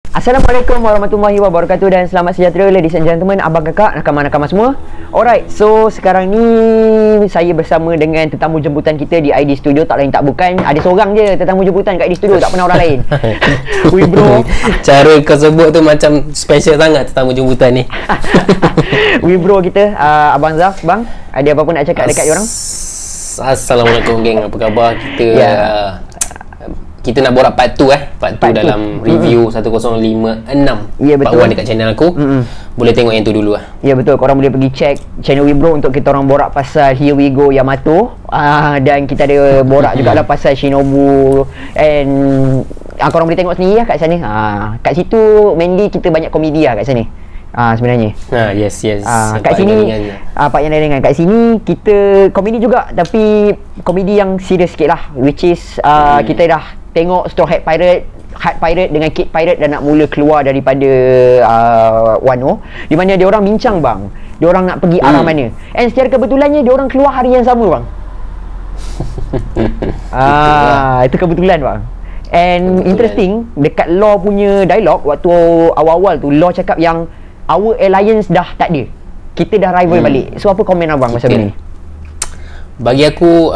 Assalamualaikum warahmatullahi wabarakatuh dan selamat sejahtera ladies and gentlemen, abang kakak, nakama-nakama semua. Alright, so sekarang ni saya bersama dengan tetamu jemputan kita di ID Studio. Tak lain tak bukan, ada seorang je tetamu jemputan kat ID Studio, tak pernah orang lain. Wih bro, cara kau sebut tu macam special sangat tetamu jemputan ni. wih bro kita, Abang Zaf, bang, ada apa-apa nak cakap dekat diorang? Assalamualaikum geng, apa khabar? Kita nak borak part 2 part 2 dalam review 1056 Ya, betul. part 1 dekat channel aku. Boleh tengok yang tu dulu lah. Ya betul, korang boleh pergi check channel Wibro untuk kita orang borak pasal Here We Go Yamato. Dan kita ada borak jugalah pasal Shinobu. And korang boleh tengok sendiri lah kat sana. Kat situ mainly kita banyak komedi lah kat sana. Sebenarnya. Yes. Kat sini Pak yang dengan kat sini kita komedi juga, tapi komedi yang serius sikit lah, which is kita dah tengok Straw Hat Pirate dengan Kid Pirate dah nak mula keluar daripada Wano, di mana dia orang bincang bang, dia orang nak pergi arah mana. And secara kebetulannya dia orang keluar hari yang sama bang. Itu kebetulan bang. And interesting, dekat Law punya dialog waktu awal-awal tu, Law cakap yang our alliance dah tak ada, kita dah rival balik. So apa komen abang pasal ni? Bagi aku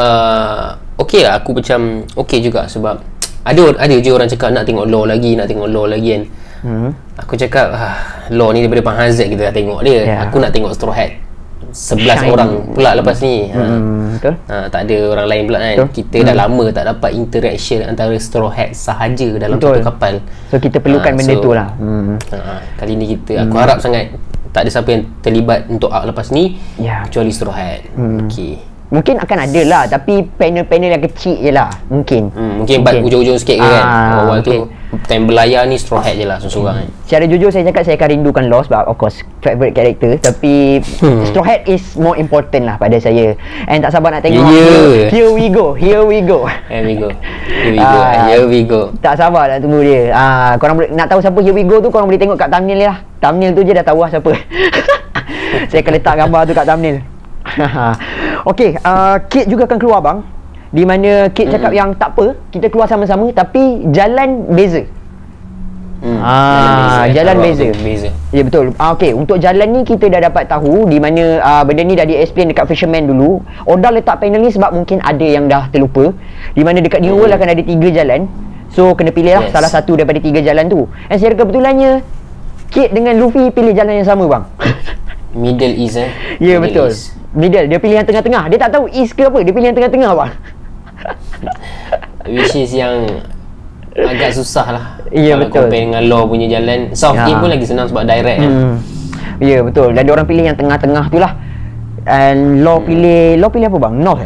okey lah, aku macam okey juga sebab ada je orang cakap nak tengok Law lagi kan. Aku cakap Law ni daripada Bang Hazard kita dah tengok dia. Aku nak tengok Straw Hat 11 orang pula lepas ni. Betul. Tak ada orang lain pula kan. Betul. Kita dah lama tak dapat interaction antara Straw Hat sahaja dalam satu kapal. So kita perlukan benda tu lah. Kali ni aku harap sangat tak ada siapa yang terlibat untuk arc lepas ni kecuali Straw Hat. Okey. Mungkin akan ada lah, tapi panel-panel yang kecil je lah. Mungkin bat ujung-ujung sikit ke kan. Awal tu time belayar ni Straw Hat je lah seorang kan. Secara jujur saya cakap saya akan rindukan Law sebab of course favorite character, tapi Straw Hat is more important lah pada saya. And tak sabar nak tengok Here We Go. Tak sabar nak tunggu dia. Korang boleh nak tahu siapa Here We Go tu, korang boleh tengok kat thumbnail lah. Thumbnail tu je dah tahu lah siapa. Saya akan letak gambar tu kat thumbnail. Okey, Kid juga akan keluar bang, di mana Kid cakap yang tak apa, kita keluar sama-sama tapi jalan beza. Jalan beza. Ya betul. Okey, untuk jalan ni kita dah dapat tahu di mana benda ni dah di-explain dekat Fisherman dulu. Oda letak panel ni sebab mungkin ada yang dah terlupa, di mana dekat New World akan ada 3 jalan. So kena pilih lah salah satu daripada 3 jalan tu. Dan secara kebetulannya Kid dengan Luffy pilih jalan yang sama bang. Middle East Ya betul. Middle, dia pilih yang tengah-tengah. Dia tak tahu east ke apa, dia pilih yang tengah-tengah bang. Which is yang agak susah lah. Ya betul. Compare dengan Law punya jalan. South East pun lagi senang sebab direct kan. Ya betul. Dan dia orang pilih yang tengah-tengah tu lah. And Law pilih apa bang? North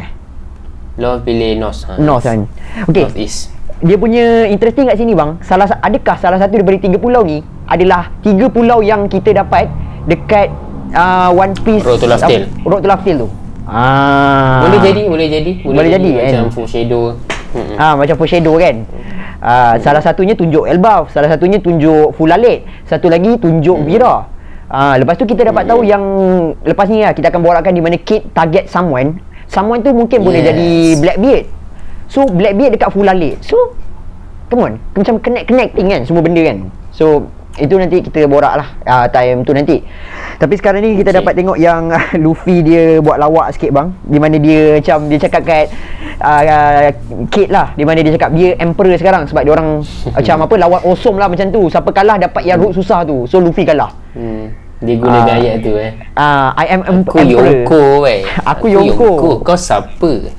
Law pilih North. North kan. Okay. North East. Dia punya interesting kat sini bang, adakah salah satu daripada 3 pulau ni adalah 3 pulau yang kita dapat dekat One Piece Road to Laugh Tale tu. Boleh jadi macam foreshadow. Macam foreshadow kan. Salah satunya tunjuk Elbaf, salah satunya tunjuk Fulalet, satu lagi tunjuk Vira. Lepas tu kita dapat tahu yang lepas ni lah kita akan borakkan di mana Kid target someone tu mungkin boleh jadi Blackbeard. So Blackbeard dekat Fulalet. So come on, macam connecting kan semua benda kan. So itu nanti kita borak lah time tu nanti. Tapi sekarang ni kita dapat tengok yang Luffy dia buat lawak sikit bang, di mana dia macam dia cakap kat Kid lah, di mana dia cakap dia emperor sekarang sebab dia orang macam apa lawan awesome lah macam tu. Siapa kalah dapat yang route susah tu. So Luffy kalah. Dia guna gaya tu I am Aku Yonko Aku Yonko. Kau siapa?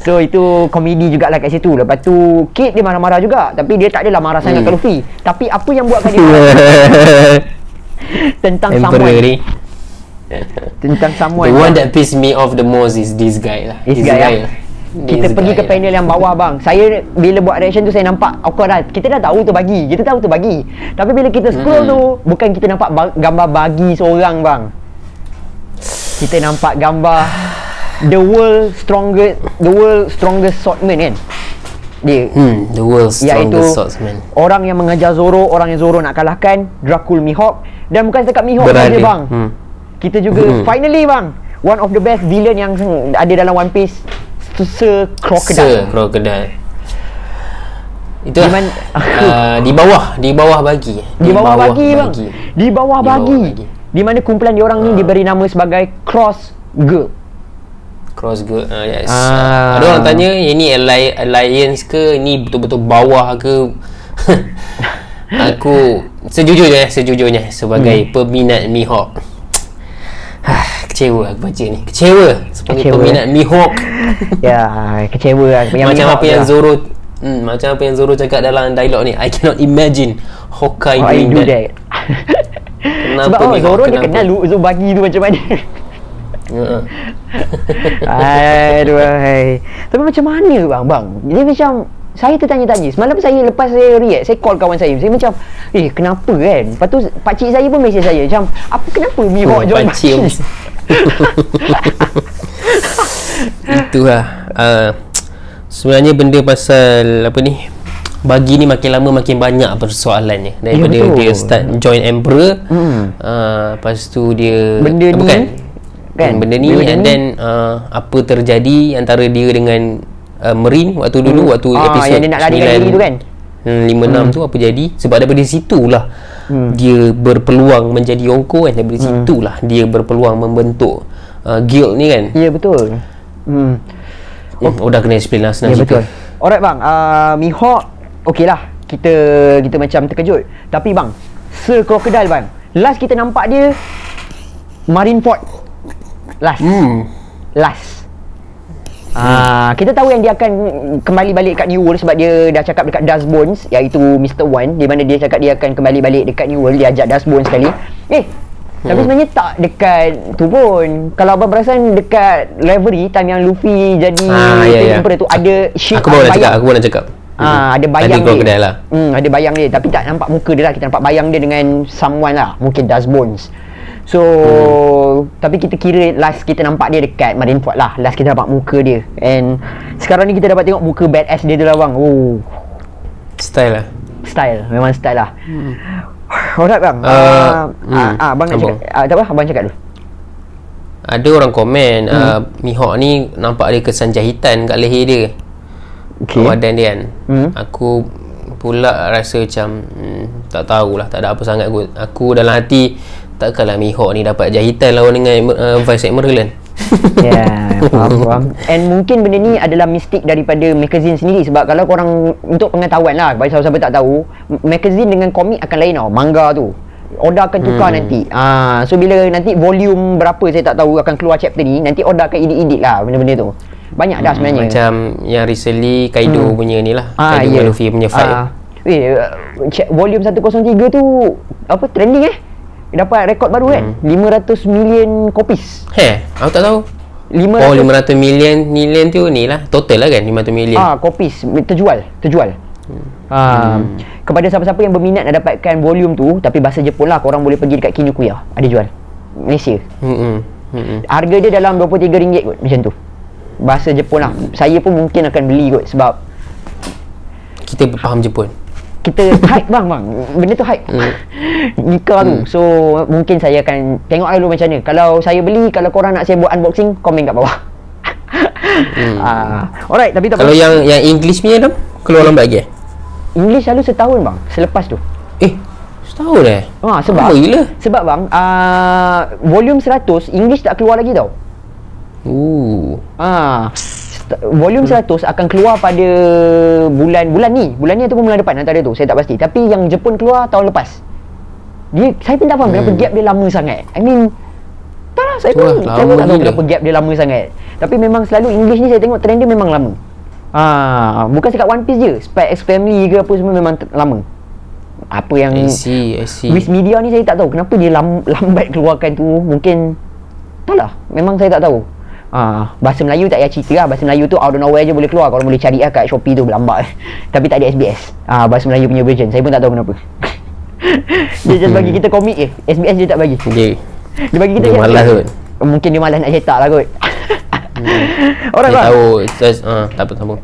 So itu komedi jugalah kat situ. Lepas tu Kid dia marah-marah juga, tapi dia tak adalah marah sangat kat Luffy. Tapi apa yang buatkan dia tentang someone ni. Tentang someone. The one that pissed me off the most is this guy lah. Kita pergi ke panel yang bawah bang. Saya bila buat reaction tu saya nampak awkward dah. Kita dah tahu tu bagi. Tapi bila kita scroll tu, bukan kita nampak gambar bagi seorang bang. Kita nampak gambar the world strongest swordsman kan. Dia the world's strongest swordsman. Orang yang mengajar Zoro, orang yang Zoro nak kalahkan, Dracul Mihawk. Dan bukan setakat Mihawk saja bang. Kita juga finally bang, one of the best villain yang ada dalam One Piece, Sir Crocodile. Itu lah. Di bawah bagi. Di bawah bagi bang. Di bawah bagi. Di mana kumpulan diorang ni diberi nama sebagai Cross Girl. Cross Girl. Yes. Ada orang tanya ini alliance ke, ni betul-betul bawah ke? Aku sejujurnya sebagai peminat Mihawk, kecewa aku baca ni. Sebagai peminat Mihawk. Ya, kecewa lah. Macam apa yang Zoro cakap dalam dialog ni, I cannot imagine Hawkeye doing that. Kenapa sebab Zoro dia kenal Uzumaki tu macam mana. Aduh. Tapi macam mana bang? Dia macam, saya tertanya-tanya. Semalam lepas saya react, saya call kawan saya macam, kenapa kan? Lepas tu pakcik saya pun mesej saya macam, kenapa Mihawk jual baki? Itulah sebenarnya benda pasal apa ni, bagi ni makin lama makin banyak persoalannya. Daripada dia start join Emperor, lepas tu dia benda ni benda ni and then apa terjadi antara dia dengan Marine waktu dulu, waktu episod yang dia nak lari diri tu kan, 5-6 tu apa jadi. Sebab daripada situlah dia berpeluang menjadi Yonko kan. Daripada situlah dia berpeluang membentuk guild ni kan. Ya betul. Dah kena explain lah senang. Ya betul. Alright bang, Mihawk okey lah, kita macam terkejut. Tapi bang, Sir Crocodile bang, last kita nampak dia Marineford. Last. Kita tahu yang dia akan kembali balik dekat New World sebab dia dah cakap dekat Dust Bones, iaitu Mr. One, di mana dia cakap dia akan kembali balik dekat New World. Dia ajak Dust Bones sekali. Tapi sebenarnya tak dekat tu pun. Kalau abang perasan dekat Reverie, time yang Luffy jadi Emperor tu, ada ship. Aku baru nak cakap. Ada bayang dia lah. ada bayang dia, tapi tak nampak muka dia lah. Kita nampak bayang dia dengan someone lah, mungkin Dust Bones. So tapi kita kira last kita nampak dia dekat Marineford lah. Last kita nampak muka dia. And sekarang ni kita dapat tengok muka badass dia tu lah bang. Style lah. Memang style lah. Alright bang. Abang nak cakap tak apa, abang cakap dulu. Ada orang komen Mihawk ni nampak ada kesan jahitan kat leher dia, badan dia kan. Aku pula rasa macam tak tahulah, tak ada apa sangat kot. Aku dalam hati, takkanlah Mihawk ni dapat jahitan lawan dengan Vice Admiral kan. Faham. And mungkin benda ni adalah mistik daripada magazine sendiri. Sebab kalau korang, untuk pengetahuan lah, bagi siapa-siapa tak tahu, magazine dengan komik akan lain tau. Manga tu Oda akan tukar nanti. So bila nanti volume berapa saya tak tahu akan keluar chapter ni, nanti Oda akan edit lah benda-benda tu. Banyak dah sebenarnya. Macam yang recently Kaido punya ni lah, Kaido dengan Luffy punya fight. Volume 103 tu apa, trending dapat rekod baru kan, 500 million copies. Aku tak tahu. 500 million tu ni lah total lah kan, 500 million copies terjual. Kepada siapa-siapa yang berminat nak dapatkan volume tu tapi bahasa Jepun lah, korang boleh pergi dekat Kinokuniya, ada jual Malaysia. Harga dia dalam RM23 kot, macam tu, bahasa Jepun lah. Saya pun mungkin akan beli kot sebab kita faham Jepun. Kita hype bang, benda tu hype. Nikah tu. So mungkin saya akan tengok dulu macam mana. Kalau saya beli, kalau korang nak saya buat unboxing, komen kat bawah. Alright, tapi tak kalau yang English punya tu keluar lambat lagi. English selalu setahun bang, selepas tu. Setahun sebab gila. Sebab bang, volume 100 English tak keluar lagi tau. Volume 100 akan keluar pada bulan ni ataupun bulan depan, antara tu saya tak pasti. Tapi yang Jepun keluar tahun lepas. Saya pun tak faham kenapa gap dia lama sangat. I mean, tak lah, saya pun tak tahu kenapa gap dia lama sangat. Tapi memang selalu English ni saya tengok trend dia memang lama. Bukan sekat One Piece je, Spy X Family ke apa semua memang lama. Apa yang I see. Wiz Media ni saya tak tahu kenapa dia lambat keluarkan tu. Mungkin tak lah, memang saya tak tahu. Bahasa Melayu tak payah cerita lah. Bahasa Melayu tu out of nowhere je boleh keluar. Korang boleh cari lah kat Shopee tu, berlambat. Tapi tak ada SBS bahasa Melayu punya version. Saya pun tak tahu kenapa. Dia just bagi kita komik je, SBS dia tak bagi. Dia bagi kita dia malas kot. Mungkin dia malas nak cetak lah kot. Alright bang, tahu tak apa.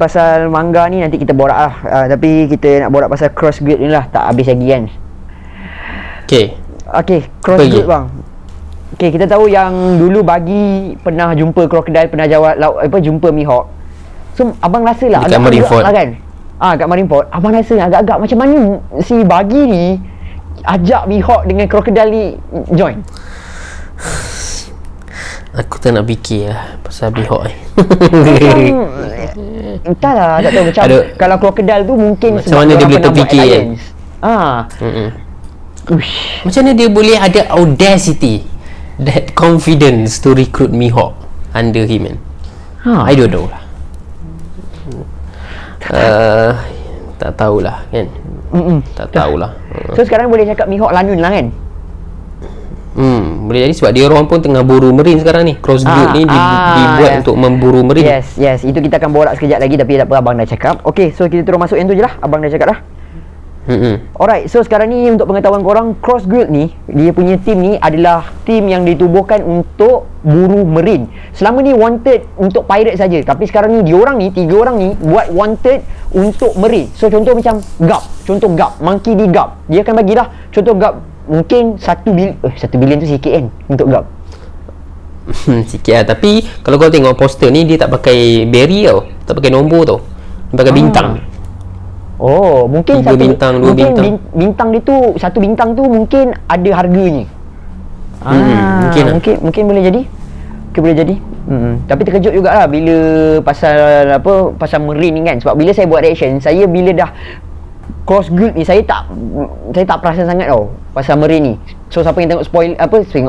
Pasal manga ni nanti kita borak lah. Tapi kita nak borak pasal Cross Guild ni lah, tak habis lagi kan. Okay, Cross Guild bang. Okay, kita tahu yang dulu Bagi pernah jumpa Crocodile, pernah jumpa Mihawk. So abang rasa lah dekat Marineford lah kan, kat Marineford, abang rasa agak-agak macam mana si Bagi ni ajak Mihawk dengan Crocodile ni join. Aku tak nak fikir lah pasal Mihawk ni. Entahlah, tak tahu macam kalau Crocodile tu mungkin macam mana dia boleh terfikir kan. Macam mana dia boleh ada audacity, that confidence to recruit Mihawk under him, man? I don't know lah. Tak tahulah kan. Tak tahulah. So sekarang boleh cakap Mihawk lanun lah kan. Boleh jadi sebab dia orang pun tengah buru Marine sekarang ni. Cross Guild ni dibuat untuk memburu Marine. Yes, itu kita akan borak sekejap lagi, tapi tak apa, abang dah cakap. Okay, so kita terus masuk yang tu je lah. Abang dah cakap dah. Alright, so sekarang ni untuk pengetahuan korang, Cross Guild ni, dia punya team ni adalah team yang ditubuhkan untuk buru Marine. Selama ni wanted untuk pirate saja, tapi sekarang ni diorang ni, 3 orang ni buat wanted untuk Marine. So contoh macam GAP, contoh GAP, Monkey D GAP, dia akan bagilah contoh GAP mungkin 1 bilion tu sikit kan untuk GAP. Sikit lah, tapi kalau kau tengok poster ni, dia tak pakai berry tau, tak pakai nombor tau, dia pakai bintang. Oh, mungkin 3 bintang, 2 bintang. Bintang dia tu, 1 bintang tu mungkin ada harganya. Mungkin boleh jadi. Mungkin boleh jadi. Tapi terkejut jugalah bila pasal Marine ni kan. Sebab bila saya buat reaction, saya bila dah Cross Guild ni, saya tak perasan sangat tau pasal Marine ni. So siapa yang tengok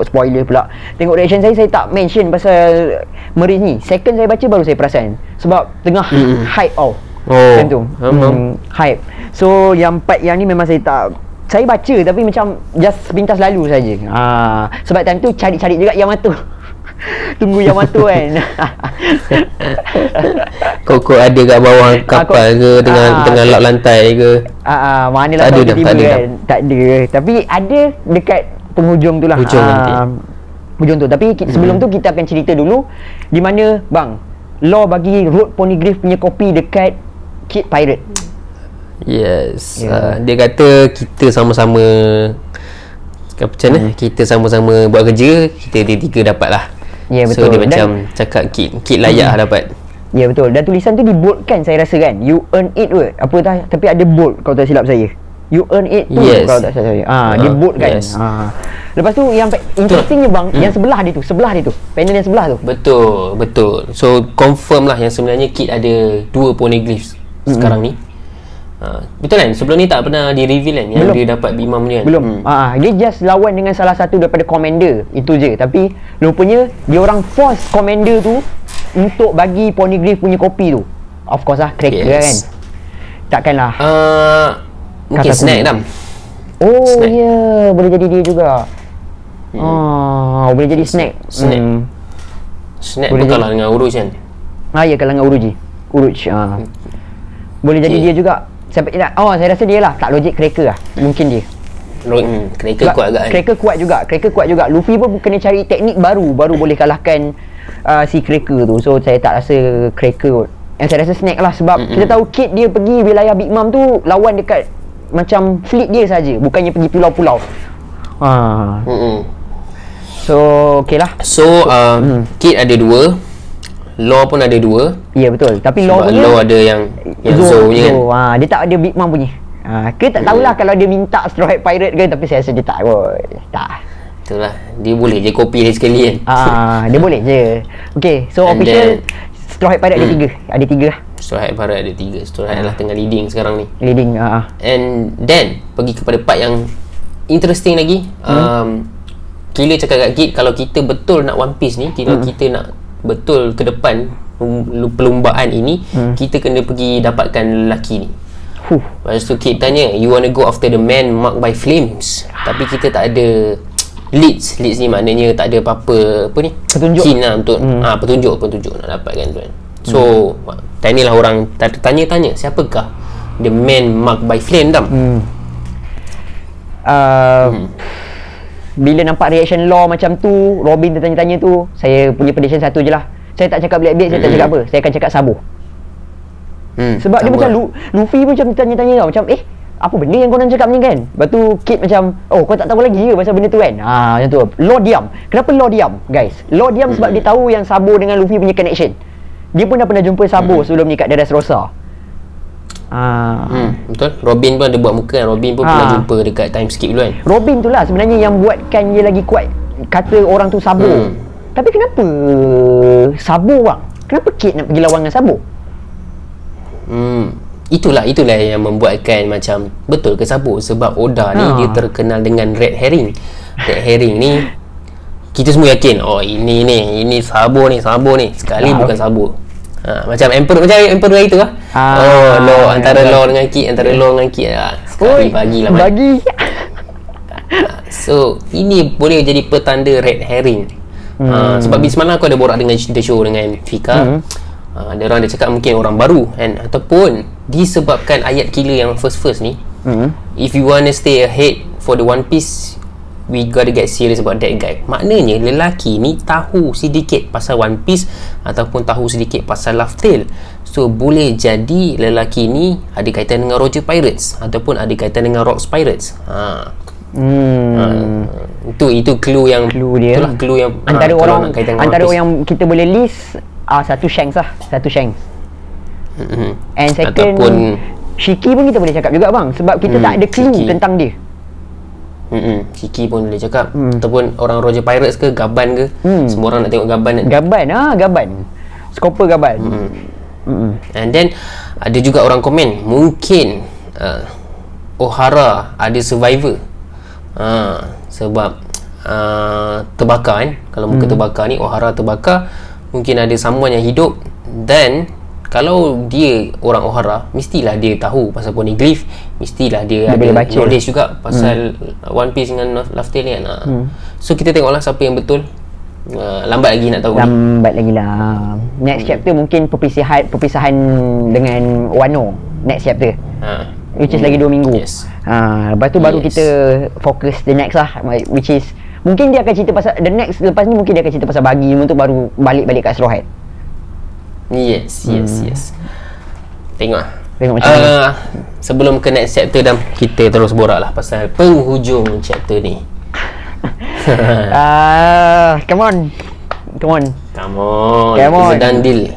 spoiler pula, tengok reaction saya tak mention pasal Marine ni. Second saya baca baru saya perasan. Sebab tengah hype tau. Macam tu. Hype. So yang part yang ni memang saya baca tapi macam just pintas lalu saja. Sebab time tu cari-cari juga Yamato. Tunggu Yamato kan. Kok ada kat bawah kapal ke, tengah lap lantai ke? Manalah tiba-tiba kan. Tak ada. Tapi ada dekat penghujung tu lah. Hujung tu. Tapi sebelum tu kita akan cerita dulu di mana bang Law bagi Road Poneglyph punya kopi dekat Kid Pirate. Yes. Dia kata kita sama-sama macam mana? Kita sama-sama buat kerja, kita tiga dapat lah. Ya, betul. So dia macam cakap Kid layak lah dapat. Ya, betul. Dan tulisan tu di bold kan, saya rasa kan. You earn it kot. Tapi ada bold kalau tak silap saya. You earn it tu kalau tak silap saya. Dia bold kan. Lepas tu yang interestingnya bang, yang sebelah dia tu, panel yang sebelah tu. Betul. So confirm lah yang sebenarnya Kid ada 2 Poneglyphs sekarang ni. Betul kan? Sebelum ni tak pernah di-reveal kan yang dia dapat Bimam ni kan? Belum. Dia just lawan dengan salah satu daripada commander, itu je. Tapi rupanya dia orang force commander tu untuk bagi Poneglyph punya kopi tu. Of course lah, cracker kan. Takkanlah mungkin snack Dam. Snack. Ya, boleh jadi dia juga. Boleh jadi snack. Snack pun kalah dengan Uruj kan? Ya, kalah dengan Uruj. Boleh jadi dia juga. Saya rasa dia lah. Tak logik cracker lah. Mungkin dia. Cracker kuat agak kan? Cracker kuat juga. Luffy pun kena cari teknik baru boleh kalahkan si cracker tu. So saya tak rasa cracker kot. Yang saya rasa snack lah. Sebab kita tahu Kid dia pergi wilayah Big Mom tu lawan dekat macam fleet dia saja, bukannya pergi pulau-pulau. So okey lah. So Kid ada 2, Law pun ada 2. Ya, betul. Tapi Law punya Law ada yang Zou punya kan. Dia tak ada Big Mom punya. Kita tak tahulah kalau dia minta Straw Hat Pirate ke, tapi saya rasa dia tak kot. Tak. Itulah, dia boleh je copy dia sekali kan. Dia boleh je. Okay, so and official Straw Hat Pirate ada 3 lah. Straw Hat Pirate ada 3. Straw Hat lah tengah leading sekarang ni. And then pergi kepada part yang interesting lagi. Killer cakap kat Kid, kalau kita betul nak One Piece ni, kita nak betul ke depan perlumbaan ini, kita kena pergi dapatkan lelaki ni. Lepas tu Kid tanya, you wanna go after the man marked by flames? Tapi kita tak ada leads ni, maknanya tak ada apa ni, petunjuk hint lah untuk petunjuk nak dapatkan tu kan. So tanyalah orang, tanya siapakah the man marked by flame Dam? Bila nampak reaction Law macam tu, Robin tanya tu, saya punya prediction satu je lah. Saya tak cakap Blackbeard, saya tak cakap apa, saya akan cakap Sabo. Sebab dia macam Luffy pun macam tanya-tanya tau, macam apa benda yang korang cakap ni kan. Lepas tu Kid macam, kau tak tahu lagi ke pasal benda tu kan. Macam tu. Law diam. Kenapa Law diam guys? Law diam sebab dia tahu yang Sabo dengan Luffy punya connection. Dia pun dah pernah jumpa Sabo sebelum ni kat Dressrosa. Betul. Robin pun ada buat muka kan. Robin pun pernah jumpa dekat time skip dulu kan. Robin tu lah sebenarnya yang buatkan dia lagi kuat. Kata orang tu Sabo. Tapi kenapa Sabo bang? Kenapa Kate nak pergi lawan dengan Sabo? Itulah yang membuatkan macam betul ke Sabo. Sebab Oda ni dia terkenal dengan red herring. Red herring ni kita semua yakin ini Sabo ni sekali bukan Sabo. Macam Emperor itu lah. Law antara Law dengan Kit, sekali bagilah bagi. So ini boleh jadi petanda red herring. Sebab semalam aku ada borak dengan The Show dengan Fika. Ada orang dia cakap mungkin orang baru kan, ataupun disebabkan ayat killer yang first ni. If you wanna stay ahead for the One Piece, we gotta get serious about that guy. Maknanya lelaki ni tahu sedikit pasal One Piece ataupun tahu sedikit pasal Laugh Tale. So boleh jadi lelaki ni ada kaitan dengan Roger Pirates ataupun ada kaitan dengan Rocks Pirates. Itu clue dia. Itulah clue yang antara orang yang kita boleh list satu Shanks. And second ataupun Shiki pun kita boleh cakap juga bang, sebab kita tak ada clue Shiki tentang dia. Shiki pun boleh cakap. Ataupun orang Roger Pirates ke Gaban ke. Semua orang nak tengok Gaban kan. Gaban Skopper Gaban. And then ada juga orang komen mungkin O'Hara ada survivor. Sebab terbakar kan. Kalau muka terbakar ni, O'Hara terbakar, mungkin ada someone yang hidup. Dan kalau dia orang O'Hara, mestilah dia tahu pasal Poneglyph, mestilah dia ada knowledge juga pasal One Piece dengan Laugh Tale kan. So kita tengoklah siapa yang betul. Lambat lagi nak tahu. Lambat lagi lah. Next chapter mungkin perpisahan dengan Wano. Next chapter which is lagi 2 minggu. Lepas tu baru kita fokus the next lah, which is mungkin dia akan cerita pasal the next, lepas ni mungkin dia akan cerita pasal Bagi untuk baru balik kat Straw Hat. Yes. Tengok macam mana. Sebelum ke next chapter dah, kita terus borak lah pasal penghujung chapter ni. Come on. It's a done deal.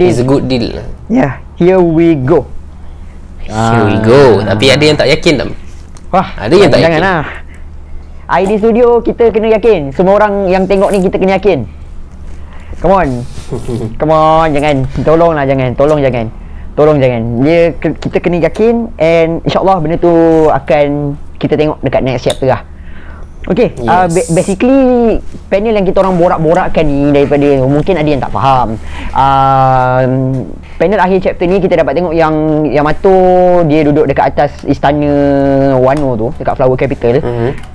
It's a good deal. Yeah, here we go. Tapi ada yang tak yakin tak? Ada yang tak yakin. Janganlah. ID Studio kita kena yakin. Semua orang yang tengok ni kita kena yakin. Come on, jangan. Tolong jangan. Kita kena yakin, and insyaAllah benda tu akan kita tengok dekat next chapter lah. Okay, basically panel yang kita orang borak-borakkan ni daripada mungkin ada yang tak faham. Panel akhir chapter ni kita dapat tengok yang Yamato dia duduk dekat atas istana Wano tu, dekat Flower Capital.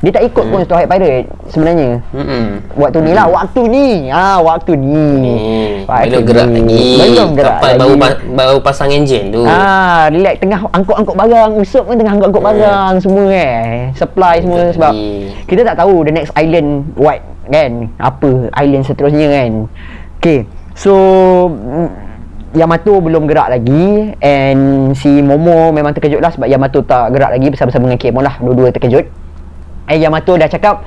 Dia tak ikut pun Straw Hat Pirate sebenarnya. Waktu ni lah, waktu ni. Belum gerak lagi. Kapal baru pasang enjin tu. Relax tengah angkut barang, Usopp pun tengah angkut barang semua supply semua sebab kita tak tahu the next island what kan, apa island seterusnya kan. Okay, so Yamato belum gerak lagi, and si Momo memang terkejut lah sebab Yamato tak gerak lagi bersama-sama dengan Kemon lah, dua-dua terkejut. Yamato dah cakap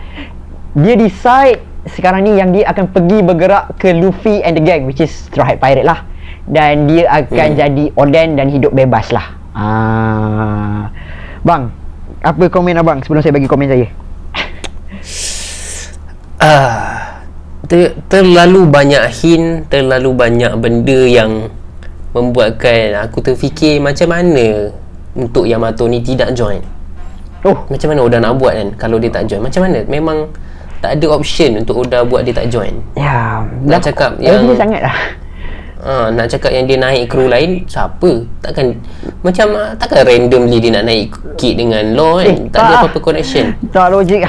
dia decide sekarang ni yang dia akan pergi bergerak ke Luffy and the gang, which is Straw Hat Pirate lah, dan dia akan jadi Oden dan hidup bebas lah. Bang, apa komen abang sebelum saya bagi komen saya? Terlalu banyak hint, terlalu banyak benda yang membuatkan aku terfikir macam mana untuk Yamato ni tidak join. Macam mana Oda nak buat kan kalau dia tak join? Macam mana? Memang tak ada option untuk Oda buat dia tak join. Nak cakap yang sangat lah. Nak cakap yang dia naik kru lain, siapa? Takkan randomly dia nak naik Kid dengan Law kan? Tak ada apa-apa connection. Tak logik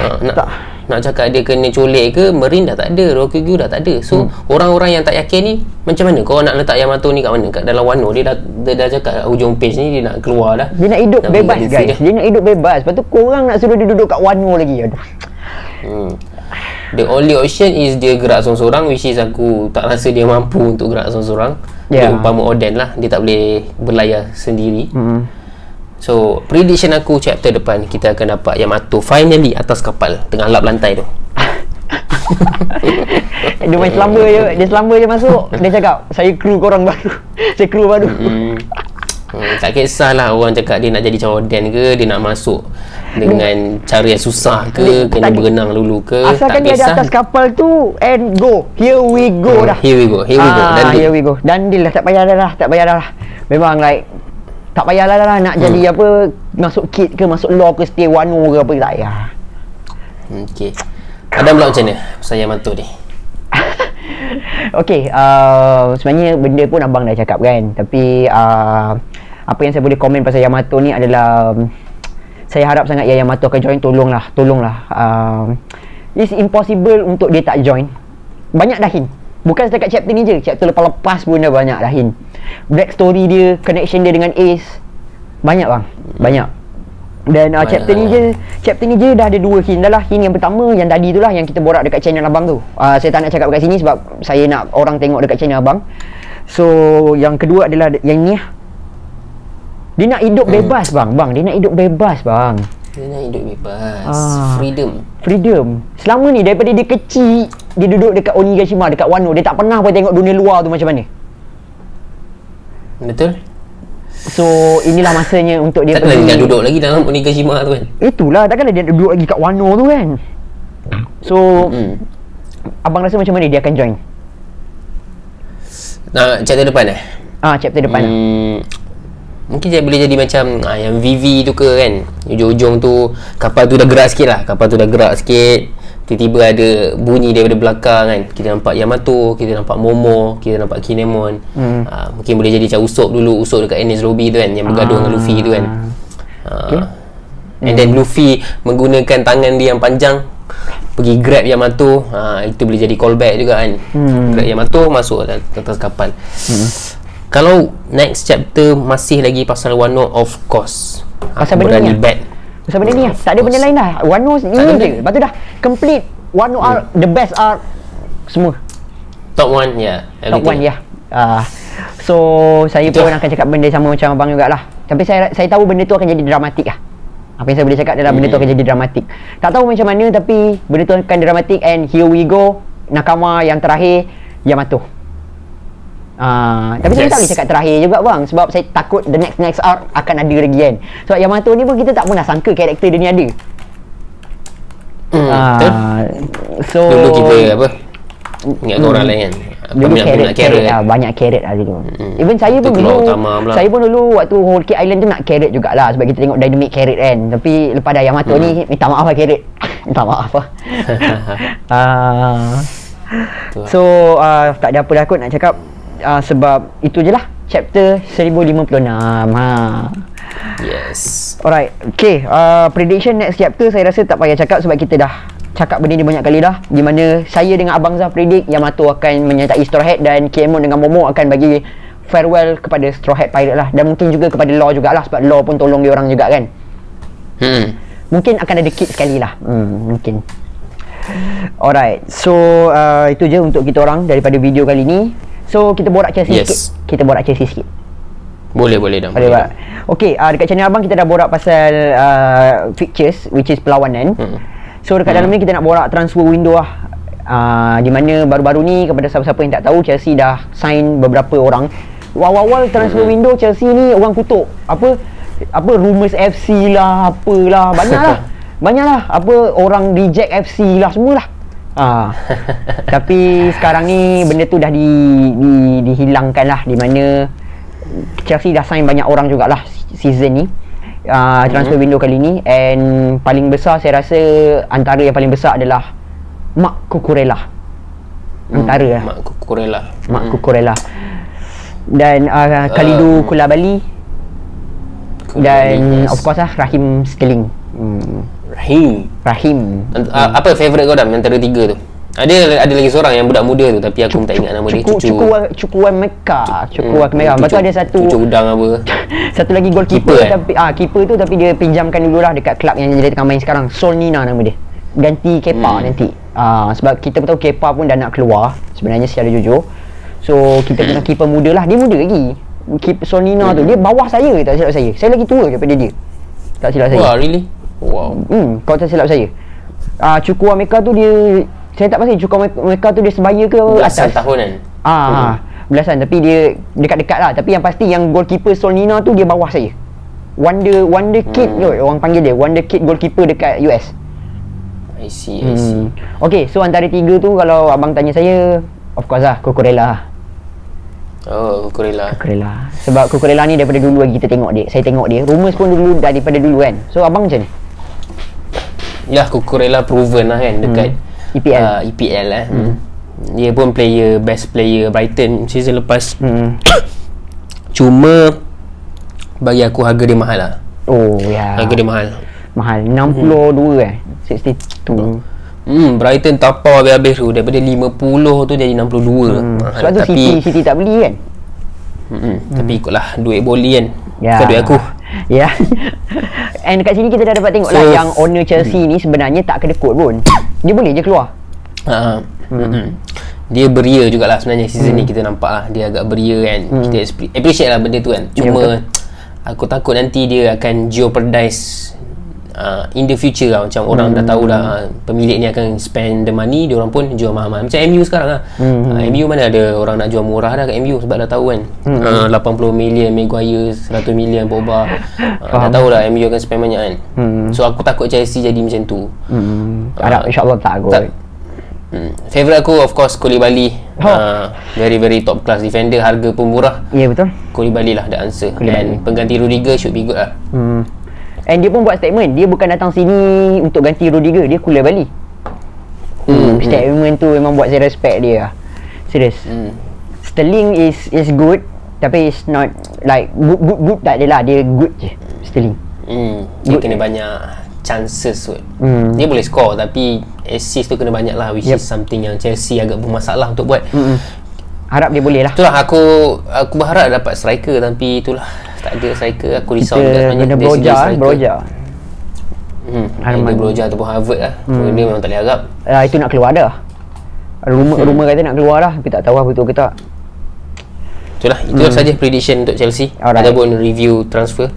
nak cakap dia kena colek ke, Marine dah tak ada, Rokugyu dah tak ada. So orang-orang yang tak yakin ni, macam mana kau nak letak Yamato ni kat mana? Kat dalam Wano. Dia dah cakap hujung page ni dia nak keluar dah. Dia nak hidup bebas guys. Dia nak hidup bebas. Lepas tu korang nak suruh dia duduk kat Wano lagi. The only option is dia gerak sorang-sorang, which is aku tak rasa dia mampu untuk gerak sorang-sorang. Dia umpama Oden lah, dia tak boleh berlayar sendiri. So prediction aku chapter depan kita akan dapat Yamato finally atas kapal tengah lap lantai tu. Dia main selamba je masuk. Dia cakap saya kru korang baru. Saya kru baru. Tak kisahlah orang cakap dia nak jadi Jordan ke, dia nak masuk dengan cara yang susah ke, kena berenang dulu ke, asalkan dia ada atas kapal tu and go. Here we go dah. Here we go. Here we go. Dan deal lah, tak payah dah lah. Memang like tak payah lah nak jadi apa, masuk kit ke, masuk law ke, stay wano ke apa, tak payah. Okey. Adam pula macam mana pasal Yamato ni? Okey, sebenarnya benda pun abang dah cakap kan. Tapi apa yang saya boleh komen pasal Yamato ni adalah saya harap sangat Yamato akan join. Tolonglah. It's impossible untuk dia tak join. Banyak dah hint. Bukan setakat chapter ni je, chapter lepas-lepas pun dah banyak dah hint. Backstory dia, connection dia dengan Ace, banyak bang, banyak. Dan chapter ni je dah ada 2 hint dah lah. Hint yang pertama yang tadi tu lah, yang kita borak dekat channel abang tu. Saya tak nak cakap kat sini sebab saya nak orang tengok dekat channel abang. So yang kedua adalah yang ni lah. Dia nak hidup bebas bang. Dia nak hidup bebas bang. Dia nak hidup bebas. Freedom. Selama ni daripada dia kecil, dia duduk dekat Onigashima, dekat Wano. Dia tak pernah pun tengok dunia luar tu macam mana. Betul. So inilah masanya untuk dia pergi. Takkanlah dia duduk lagi dalam Onigashima tu kan. Itulah, takkanlah dia duduk lagi kat Wano tu kan. So abang rasa macam mana dia akan join? Nah, chapter depan chapter depan mungkin dia boleh jadi macam yang VV tu ke kan. Ujung-ujung tu kapal tu dah gerak sikit. Tiba-tiba ada bunyi daripada belakang kan. Kita nampak Yamato, kita nampak Momo, kita nampak Kinemon. Mungkin boleh jadi macam Usopp dekat Enies Lobby tu kan, yang bergaduh dengan Luffy tu kan. And then Luffy menggunakan tangan dia yang panjang pergi grab Yamato. Itu boleh jadi callback juga kan. Grab Yamato masuk atas kapal. Kalau next chapter masih lagi pasal Wano, of course pasal benda ni pasal benda ni tak ada benda lain dah. Wano ni je. Lepas tu dah complete Wano arc, the best arc semua. Top 1 ya. Top 1 ya. So saya pun akan cakap benda sama macam abang jugalah. Tapi saya tahu benda tu akan jadi dramatik lah. Apa yang saya boleh cakap adalah benda tu akan jadi dramatik. Tak tahu macam mana tapi benda tu akan dramatik. And here we go, nakama yang terakhir Yamato. Tapi saya tak boleh cakap terakhir juga bang, sebab saya takut the next arc akan ada lagi kan. Sebab Yamato ni pun kita tak pernah sangka karakter dia ni ada. So dulu kita apa, ingat orang lain kan, dulu banyak carrot lah dulu. Even saya pun dulu waktu Whole Cake Island tu nak carrot jugalah, sebab kita tengok dynamic carrot kan. Tapi lepas dah Yamato ni, minta maaf lah carrot. Minta maaf lah. So tak ada apa dah kot nak cakap. Sebab itu je lah chapter 1056. Yes. Alright. Okay, prediction next chapter saya rasa tak payah cakap sebab kita dah cakap benda ni banyak kali dah. Di mana saya dengan Abang Zah predict Yamato akan menyertai Straw Hat dan Kiemon dengan Momo akan bagi farewell kepada Straw Hat Pirate lah. Dan mungkin juga kepada Law jugalah, sebab Law pun tolong dia orang juga kan. Mungkin akan ada kit sekali lah. Mungkin. Alright. So itu je untuk kita orang daripada video kali ni. So kita borak Chelsea sikit. Boleh dah. Okay, dekat channel abang kita dah borak pasal fixtures, which is perlawanan. So dekat dalam ni kita nak borak transfer window lah. Di mana baru-baru ni, kepada siapa-siapa yang tak tahu, Chelsea dah sign beberapa orang. Awal-awal transfer window Chelsea ni orang kutuk apa Rumours FC lah, apalah, banyaklah apa orang reject FC lah, semualah. Tapi sekarang ni benda tu dah dihilangkan lah, di mana Chelsea dah sign banyak orang jugalah season ni, transfer window kali ni. And paling besar saya rasa, antara yang paling besar adalah Marc Cucurella. Marc Cucurella dan Kalidou Koulibaly dan of course lah Raheem Sterling. Rahim. Apa favourite kau dah antara 3 tu? Ada lagi seorang yang budak muda tu, tapi aku tak ingat nama dia. Chukwuemeka. Lepas tu ada satu udang apa. Satu lagi goalkeeper tapi keeper tu, tapi dia pinjamkan dululah dekat klub yang dia tengah main sekarang. Sol Nina nama dia. Ganti Kepa nanti. Sebab kita pun tahu Kepa pun dah nak keluar sebenarnya secara jujur. So kita kena keeper muda lah. Dia muda lagi. Sol Nina tu dia bawah saya, tak silap saya. Saya lagi tua daripada dia. Tak silap saya. Wah, really? Wow. Kau tak silap saya. Chukwuemeka tu dia, saya tak pasti Chukwuemeka tu dia sebaya ke atas. Tahun kan. belasan, tapi dia dekat-dekat lah. Tapi yang pasti yang goalkeeper Solnina tu dia bawah saya. Wonder kid kot orang panggil dia. Wonder kid goalkeeper dekat US. I see. Okay, so antara tiga tu kalau abang tanya saya, of course lah Cucurella. Oh, Cucurella. Sebab Cucurella ni daripada dulu lagi kita tengok dia. Saya tengok dia. Rumours pun dulu daripada dulu kan. So abang macam ni? Ya, Cucurella proven lah kan dekat EPL lah. Dia pun best player Brighton season lepas. Cuma bagi aku harga dia mahal lah. Oh ya. Harga dia mahal 62 kan. 62. Brighton tapau habis-habis tu. Daripada 50 tu jadi 62. Sebab tu City tak beli kan. Tapi ikutlah duit boli kan. Ya. Bukan duit aku. Ya. And dekat sini kita dah dapat tengok lah yang owner Chelsea ni sebenarnya tak kedekut pun. Dia boleh je keluar. Dia beria jugalah sebenarnya season ni. Kita nampak lah dia agak beria kan. Kita appreciate lah benda tu kan. Cuma aku takut nanti dia akan jeopardize in the future lah. Macam orang dah tahu dah pemilik ni akan spend the money, dia orang pun jual mahal-mahal. Macam MU sekarang lah. MU mana ada orang nak jual murah dah kat MU sebab dah tahu kan. 80 million Maguire, 100 million Pogba. Dah tahu dah MU akan spend banyak kan. So aku takut Chelsea jadi macam tu. Harap insyaAllah tak kot. Favourite aku of course Koulibaly. Very very top class defender, harga pun murah. Ya betul. Koulibaly lah the answer. Dan pengganti Rudiger should be good lah. And dia pun buat statement, dia bukan datang sini untuk ganti Rudiger, dia Koulibaly. Statement tu memang buat saya respect dia. Serius. Sterling is good, tapi it's not like good tak adalah, dia good je Sterling. Dia kena banyak chances kot. Dia boleh score tapi assist tu kena banyak lah, which is something yang Chelsea agak bermasalah untuk buat. Harap dia boleh lah. Itulah aku berharap dapat striker, tapi itulah tak ada striker. Aku risau juga sebenarnya. Broja. Broja ataupun Harvard lah. Dia memang tak boleh harap. Itu nak keluar dah. Rumor kata nak keluar dah, tapi tak tahu lah betul ke tak. Itulah, itu saja prediction untuk Chelsea ataupun review transfer.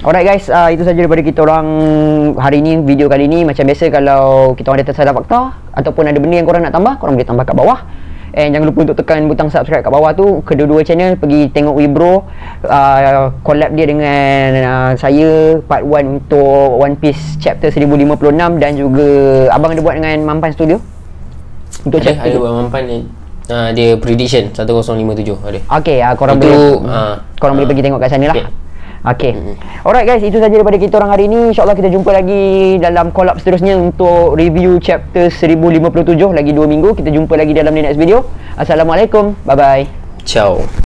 Alright guys, itu saja daripada kita orang hari ni, video kali ni. Macam biasa kalau kita orang ada tersalah fakta ataupun ada benda yang korang nak tambah, korang boleh tambah kat bawah. And jangan lupa untuk tekan butang subscribe kat bawah tu. Kedua-dua channel pergi tengok Wibro, collab dia dengan saya part 1 untuk One Piece chapter 1056, dan juga abang ada buat dengan Mampan Studio untuk chapter ada buat Mampan ni. Dia prediction 1057 ada. Okey, korang boleh pergi tengok kat sana lah. Okey. Alright guys, itu saja daripada kita orang hari ni. InsyaAllah kita jumpa lagi dalam collab seterusnya untuk review chapter 1057. Lagi 2 minggu. Kita jumpa lagi dalam the next video. Assalamualaikum. Bye bye. Ciao.